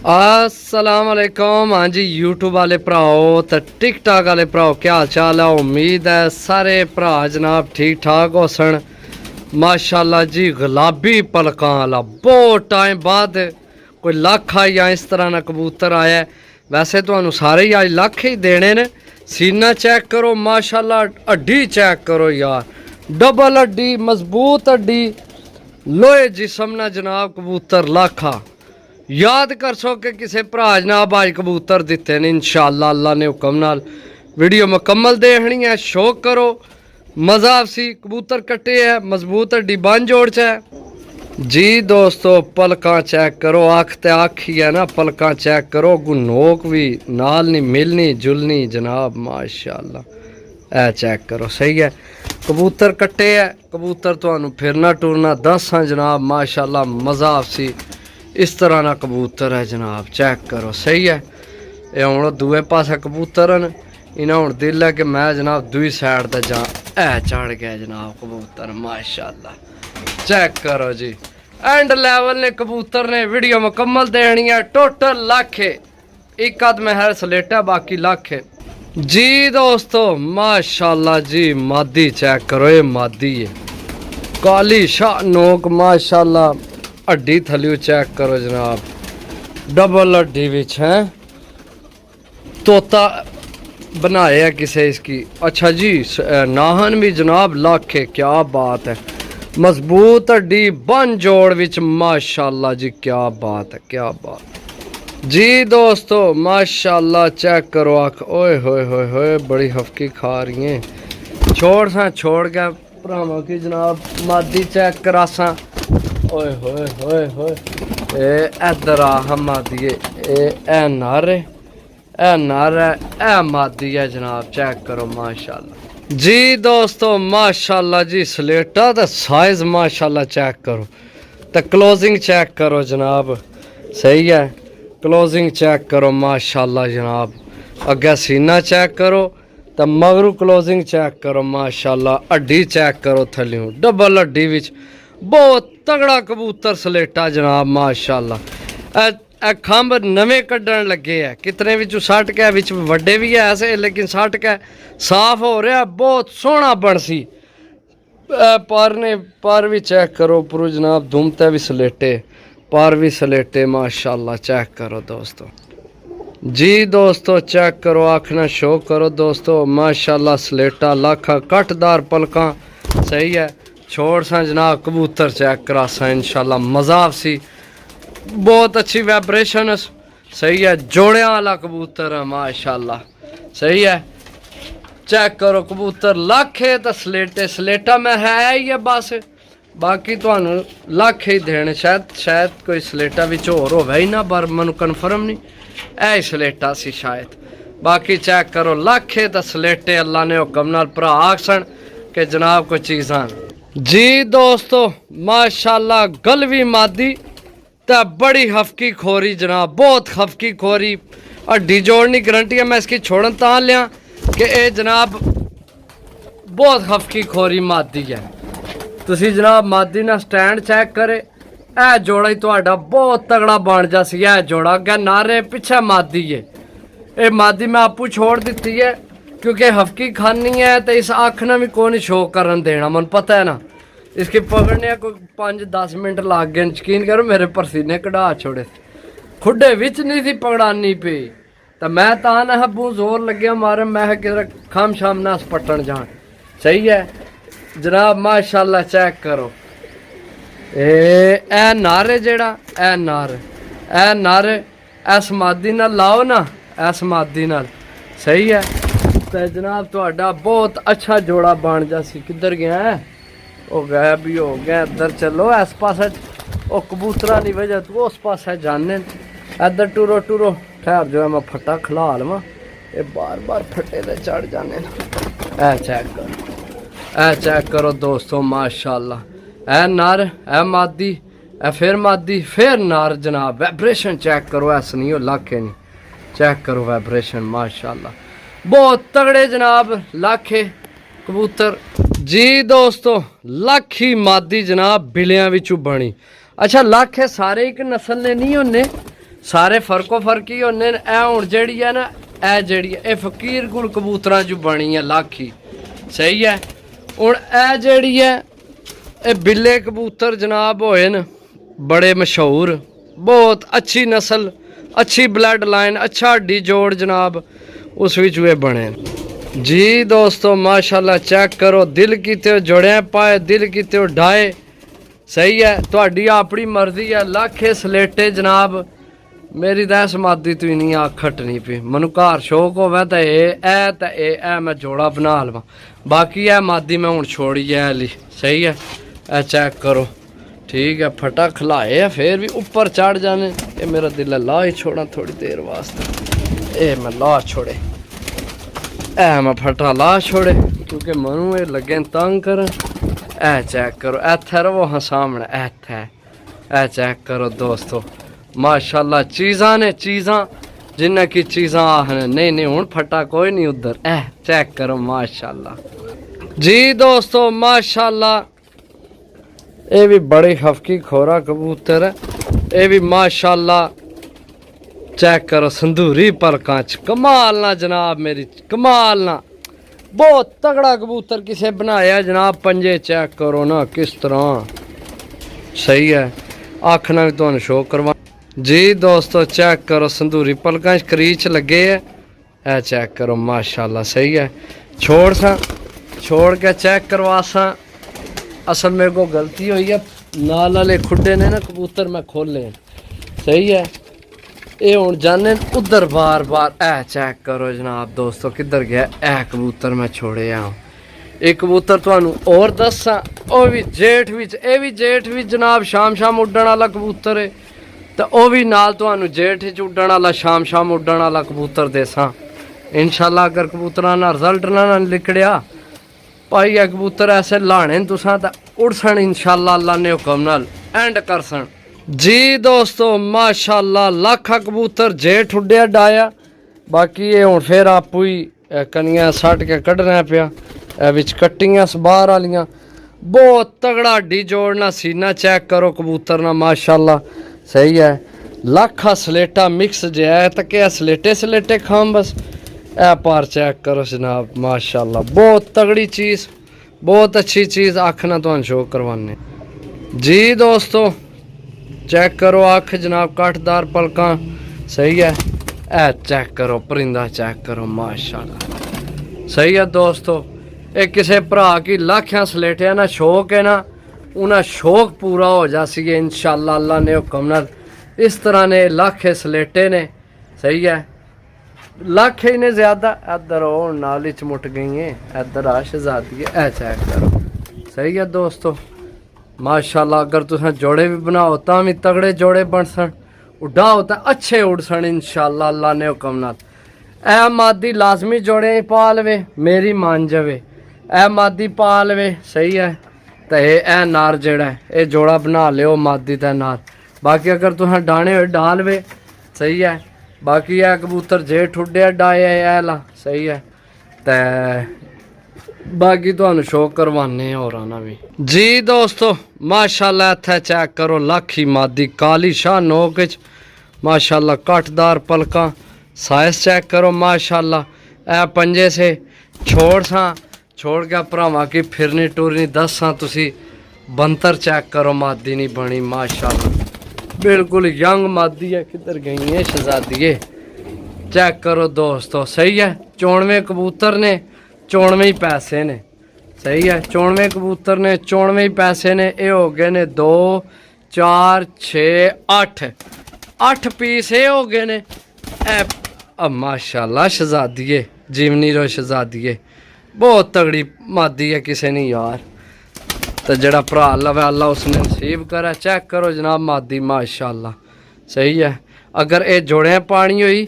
अस्सलाम वालेकुम। हाँ जी यूट्यूब वाले भराओ तो टिकटॉक वाले भराओ क्या हाल चाल है। उम्मीद है सारे भरा जनाब ठीक ठाक हो सन। माशाल्लाह जी गुलाबी पलकां वाला बहुत टाइम बाद कोई लख या इस तरह ना कबूतर आया। वैसे तो सारे ही अज लख ही देने ने। सीना चेक करो माशाल्लाह, हड्डी चेक करो यार, डबल हड्डी मजबूत हड्डी लोहे जिसम ना जनाब कबूतर लाखा। याद कर सो कि किसी भरा जनाब अज कबूतर दिते ने इंशाअल्लाह अल्लाह ने हुक्म नाल। वीडियो मुकम्मल देखनी है, शौक करो, मज़ा आपसी। कबूतर कट्टे है, मजबूत हड्डी बन जोड़ च है जी दोस्तों। पलकां चेक करो, अख ते अख ही है ना, पलकां चेक करो, नोक भी नाल नहीं मिलनी जुलनी जनाब माशाअल्लाह। ए चेक करो सही है। कबूतर कट्टे है, कबूतर तुहानू फिरना टुरना दस जनाब माशाअल्लाह, मज़ा आपसी। इस तरह ना कबूतर है जनाब, चेक करो सही है। ये हूँ दूए पासे कबूतर न, इन्हें हूँ दिल है कि मैं जनाब दूई साइड ते जा। ए चढ़ गया जनाब कबूतर माशाअल्लाह, चेक करो जी। एंड लेवल ने कबूतर ने। वीडियो मुकम्मल देखनी है। टोटल लाख है, एक आध में है सलेटा, बाकी लाख है जी दोस्तों माशाअल्लाह जी। मादी चेक करो, ये मादी है, काली शाह नोक माशाअल्लाह। हड्डी थलियो चेक करो जनाब, डबल हड्डी विच है। तोता बनाया किसे इसकी। अच्छा जी नाहन भी जनाब लाख है, क्या बात है। मजबूत हड्डी बन जोड़ विच माशाअल्लाह जी, क्या बात है, क्या बात जी दोस्तों माशाअल्लाह। चेक करो आख, ओए होए होए होए बड़ी हफकी खा रही है। छोड़ गया भरावां की जनाब मादी चेक करासा। ओए होए होए होए ए इधर आ हम मादी ए नर ए मादी है जनाब, चेक करो माशाअल्लाह जी दोस्तों माशाअल्लाह जी। स्लेटा दा साइज माशाअल्लाह चेक करो, तो क्लोजिंग चेक करो जनाब सही है। क्लोजिंग चेक करो माशाअल्लाह जनाब। अगे सीना चेक करो, तो मगरू क्लोजिंग चेक करो माशाअल्लाह। हड्डी चेक करो थल्लियों, डबल हड्डी विच बहुत तगड़ा कबूतर स्लेटा जनाब माशाअल्लाह। खंभ नवे कड्डन लगे है, कितने विचों सट के विच वड्डे भी है ऐसे, लेकिन सट के साफ हो रहा, बहुत सोहना बनसी। पर भी चेक करो उपरों जनाब, दुमते भी सलेटे, पर भी सलेटे माशाअल्लाह। चेक करो दोस्तों जी दोस्तों, चेक करो आखना शो करो दोस्तों माशाअल्लाह। स्लेटा लाखा कटदार पलकां सही है। छोड़ सा जनाब कबूतर चेक करा सा इंशाल्लाह, मज़ा आपसी। बहुत अच्छी वाइब्रेशन सही है। जोड़िया वाला कबूतर है माशाल्लाह सही है। चेक करो कबूतर लाख है, तो स्लेटा में है ही है बस, बाकी तो लाख ही देने। शायद कोई स्लेटा भी होर होवे ही ना, पर मैं कन्फर्म नहीं, ऐ स्लेटा सी शायद। बाकी चेक करो लाख है, तो स्लेटे अल्लाह ने हुक्म नाल भरा आखसन कि जनाब कोई चीज़ां जी दोस्तों माशाअल्लाह। गलवी मादी तो बड़ी हफकी खोरी जनाब, बहुत हफकी खोरी। हड्डी जोड़नी गारंटी है, मैं इसकी छोड़न तां लिया कि ये जनाब बहुत हफकी खोरी मादी है। तुसी जनाब मादी ना स्टैंड चेक करे, ए जोड़ा ही तुहाडा बहुत तगड़ा बन जासी। ए जोड़ा अगे नारे पिछे मादी है। ये मादी मैं आपू छोड़ दी है क्योंकि हफकी खानी है, तो इस अख ने भी कौन शो करन देना, मन पता है ना। इसके पकड़ने कोई 5-10 मिनट लग गए, यकीन करो मेरे परसीने कढ़ा छोड़े। खुडे विच नहीं थी पकड़ानी पे, तो मैं तां हबू जोर लगे मारे, मैं कि खम शाम ना पट्टन जान सही है जनाब माशाअल्लाह। चेक करो ए नारे जेड़ा ए नर इस मादी नाल लाओ ना, इस मादी नाल सही है, तो जनाब तुहाडा बहुत अच्छा जोड़ा बन जासी। किधर गया है वो, गायब भी हो गया। इधर चलो इस पास, वो कबूतरा की वजह तू उस पास जाने। इधर टूरो ठहर जो है, मैं फट्टा खिला लवा, ये बार फट्टे ते चढ़ जाने। ए चेक करो दोस्तों माशाअल्लाह। ए नर ए मादी, ए फिर मादी फिर नर जनाब। वाइब्रेशन चेक करो, ऐसा नहीं हो लाखे नहीं। चेक करो वाइब्रेशन माशाअल्लाह, बहुत तगड़े जनाब लाखे कबूतर जी दोस्तों। लाखी मादी जनाब बिलियां विचों बनी। अच्छा लाखे सारे एक नस्ल ने नहीं होने, सारे फर्को फर्क ही होने ए हुण जेहड़ी है ना ए जेहड़ी ए फकीर गुल कबूतरां जो बनी है लाखी सही है। हुण ए जेहड़ी है ए बिल्ले कबूतर जनाब होए न बड़े मशहूर बहुत अच्छी नस्ल अच्छी ब्लड लाइन अच्छा हड्डी जोड़ जनाब उस विच वे बने जी दोस्तों माशाल्लाह चेक करो दिल किते जोड़े पाए दिल किते ढाए सही है तुहाडी अपनी मर्जी है लाखे सलेटे जनाब मेरी तो इस मादी तो ही नहीं अख हटनी पी मनु घर शौक होवे तो ए मैं जोड़ा बना लवा बाकी है मादी मैं हुण छोड़ी है ली सही है ए चेक करो ठीक है फटा खिलाए है फिर भी ऊपर चढ़ जाने ये मेरा दिल है ला ही छोड़ा थोड़ी देर वास्ते ए मैं ला छोड़े ए मैं फटा ला छोड़े क्योंकि मनु ये लगे तंग कर ए चेक करो इत्थे रवो हाँ सामने इत्थे ए चेक करो दोस्तों माशाल्लाह चीज़ां ने चीज़ां जिन्ना की चीज़ां आखने नहीं हुण फटा कोई नहीं उधर ए चेक करो माशाल्लाह जी दोस्तों माशाल्लाह ये भी बड़ी हफकी खोरा कबूतर है ये भी माशाल्लाह चेक करो संदूरी पलकां च कमाल ना जनाब मेरी कमाल ना बहुत तगड़ा कबूतर किसे बनाया जनाब पंजे चेक करो ना किस तरह सही है आखना भी तुहानू शो करवा जी दोस्तों चेक करो संदूरी पलकां च करीच लगे है ए चेक करो माशाल्लाह सही है छोड़ के चेक करवा सा असल मेरे को गलती हुई है नाल वाले खुडे ने ना कबूतर मैं खोले सही है ये हुण जाने उधर बार बार ए चेक करो जनाब दोस्तों किधर गया ए कबूतर मैं छोड़े एक कबूतर तुहानू और दसा ओ भी जेठ विच ए भी जेठ विच जनाब शाम उड्डण वाला कबूतर है तो वह भी नाल तुहानू जेठ च उड्डण वाला शाम उड्डण वाला कबूतर देसा इंशाल्लाह अगर कबूतरां दा रिजल्ट ना निकलिया भाई ये कबूतर ऐसे लाने तुसां तां उड़सन इंशाल्लाह अल्लाह ने हुक्म नाल एंड करसन जी दोस्तों माशाल्लाह लाखा कबूतर जेठ उड्डिया डाया बाकी ये हुण फिर आपू ही कनियां सट के कड्ढना पिया विच कट्टियां बाहर वालियां बहुत तगड़ा हड्डी जोड़ना सीना चेक करो कबूतर ना माशाल्लाह सही है लाखा सलेटा मिक्स जो है तक सलेटे खाम बस ए पार चेक करो जनाब माशाल्लाह बहुत तगड़ी चीज़ बहुत अच्छी चीज़ आखना तो शो करवाने जी दोस्तों चेक करो आख जनाब काठदार पलकां सही है ए चेक करो परिंदा चेक करो माशाल्लाह सही है दोस्तों ये किसी भरा की लाखियां सलेटिया ना शौक है ना उन्हें शौक पूरा हो जासी इंशाल्लाह अल्लाह ने हुक्म नाल इस तरह ने लाखे सलेटे ने सही है लाख ही ने ज्यादा इधर हो नाली च मुट गई है इधर आ शहजादी है चेक करो सही है दोस्तों माशाल्लाह अगर तुम जोड़े भी बनाओ ता भी तगड़े जोड़े बन सन उड़ाओ तो अच्छे उड़ सन इंशाल्लाह अल्लाह ने हुक्म नाल ए मादी लाजमी जोड़े ही पा लवे मेरी मान जावे ए मादी पा लवे सही है तो यह नार जेड़ा है ये जोड़ा बना लियो मादी का नार बाकी अगर तुम डाने हुए डाल वे सही है बाकी है कबूतर जेठ उड्डिया डाया ला सही है ते बाकी तुहानू शो करवाने और आना भी जी दोस्तों माशाल्लाह इत्थे चेक करो लाखी मादी काली शाह नोक माशाल्लाह कटदार पलका साइज चेक करो माशाल्लाह ए पंजे से छोड़ के भरावां की फिरनी टुरनी दसा तुसी बंतर चेक करो मादी नहीं बनी माशाल्लाह बिल्कुल यंग मादी है किधर गई है शहजादी चेक करो दोस्तों सही है 94 कबूतर ने 94 ही पैसे ने सही है 94 कबूतर ने 94 ही पैसे ने ये हो गए ने 2 4 6 8 पीस ये हो गए ने अब माशाल्लाह शहजादी जीवनी रो शहजादी बहुत तगड़ी मादी है किसी ने यार तो जड़ा भरा लवे अल्लाह उसने नसीब करे चेक करो जनाब मादी माशाल्लाह सही है अगर ये जोड़े पानी हुई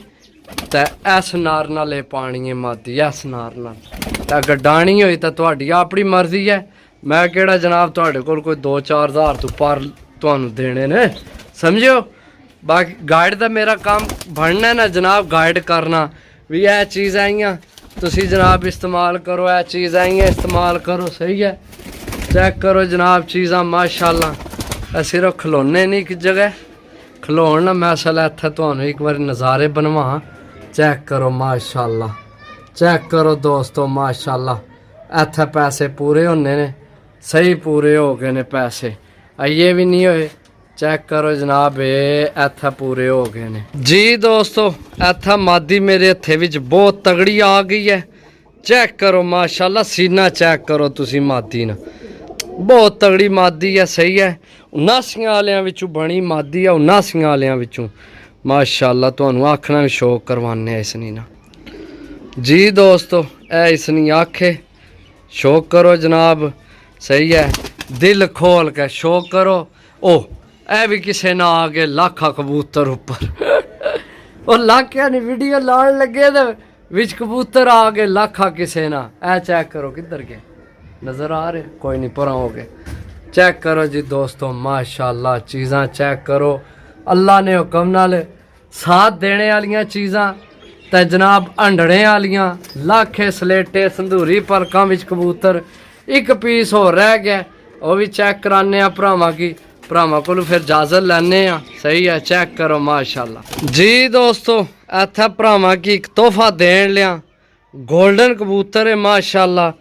तो इस नार नाल पानी है मादी इस नार नाल अगर डाणी हुई तो तुहाडी अपनी मर्जी है मैं केड़ा जनाब तुहाडे कोल कोई 2-4 हज़ार तो पर तुहानू देने ने समझो बाकी गाइड का मेरा काम बनना ना जनाब गाइड करना भी यह चीज़ आईयां तुसी जनाब इस्तेमाल करो यह चीज़ आईयां इस्तेमाल करो सही है चेक करो जनाब चीज़ां माशाल्लाह सिर्फ खिलौने नहीं कि जगह खलोन ना मैं असल इत्थे तुहानू एक बार नज़ारे बनवा। चेक करो माशाल्लाह, चेक करो दोस्तों माशाल्लाह। इत्थे पैसे पूरे होने ने, सही पूरे हो गए ने पैसे, ये भी नहीं होए। चेक करो जनाब, इत्थे पूरे हो गए ने जी दोस्तों। इत्थे मादी मेरे हत्थे विच बहुत तगड़ी आ गई है। चेक करो माशाल्लाह, सीना चेक करो तुसी मादी ना, बहुत तगड़ी मादी है। सही है, उनासियां वालियां विचों बनी मादी है, उनासियां वालियां विचों माशाल्लाह। तुहानू आखना भी शौक करवाने इसनी ना जी दोस्तों। इसनी आखे शौक करो जनाब, सही है, दिल खोल के शौक करो। ओ ए भी किसी ना आ गए लाखा कबूतर ऊपर और लाखिया नहीं वीडियो लान लगे तो विच कबूतर आ गए लाखा किसी ना। ए चेक करो किधर गए, नज़र आ रहे, कोई नहीं पर हो गए। चेक करो जी दोस्तों माशाल्लाह, चीज़ां चेक करो। अल्लाह ने हुक्म नाल साथ देने वालियां चीज़ां ते जनाब हंडने वालियां लाखे सलेटे संधूरी पलकां विच कबूतर। एक पीस हो रह गया, वो भी चेक कराने भरावां की, भरावां कोलों फिर इजाजत लैने आ। सही है, चेक करो माशाल्लाह जी दोस्तों। इत्थे भरावां की एक तोहफा देन लिया, गोल्डन कबूतर है माशाल्लाह।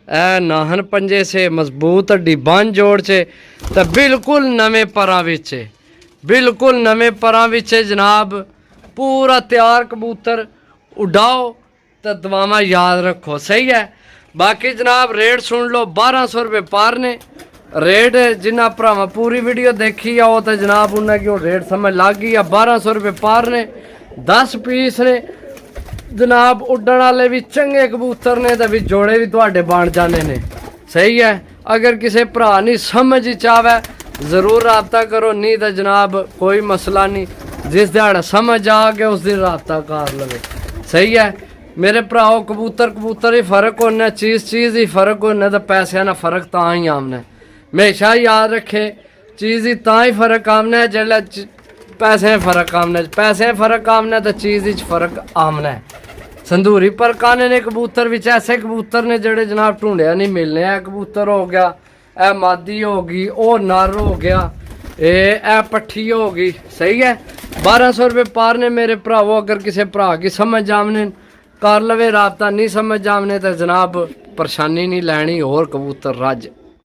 ए नाहन पंजे से मजबूत हड्डी बन जोड़ से तो बिल्कुल नवे परां विच, बिल्कुल नवे परां विच जनाब। पूरा तैयार कबूतर उड़ाओ तो दुआवां याद रखो। सही है, बाकी जनाब रेट सुन लो, 1200 रुपये पार ने रेट। जिन्ना भरावां पूरी वीडियो देखी आ तो जनाब उन्हें क्यों रेट समझ लग गई आ। 1200 रुपये पार ने, 10 पीस ने जनाब। उड्डण वाले भी चंगे कबूतर ने तो भी जोड़े भी तुहाडे बन जाने ने। सही है, अगर किसी भरा नहीं समझ चावे ज़रूर रबता करो, नहीं तो जनाब कोई मसला नहीं, जिस दिहाड़ा समझ आ गया उस दिन रबता कर लवे। सही है मेरे भराओ, कबूतर कबूतर ही फ़र्क होना, चीज़ चीज़ ही फ़र्क होना, तो पैसों का फ़र्क तां ही आमना। हमेशा याद रखे, चीज़ ही तां ही फ़र्क आमना है जेल्लै पैसे फ़र्क आमना, पैसे फ़र्क आमना तो चीज़ ही फ़र्क आमना है। संधूरी पलकाने ने कबूतर विच ऐसे कबूतर ने जेड़े जनाब ढूंढिया नहीं मिलने। ए कबूतर हो गया, ए मादी हो गई, ओ नर हो गया, ए पट्ठी हो गई। सही है, 1200 रुपये पार ने मेरे भरावो। अगर किसी भरा की समझ आमने कर लवे रबता, नहीं समझ आमने तो जनाब परेशानी नहीं लैनी, और कबूतर रज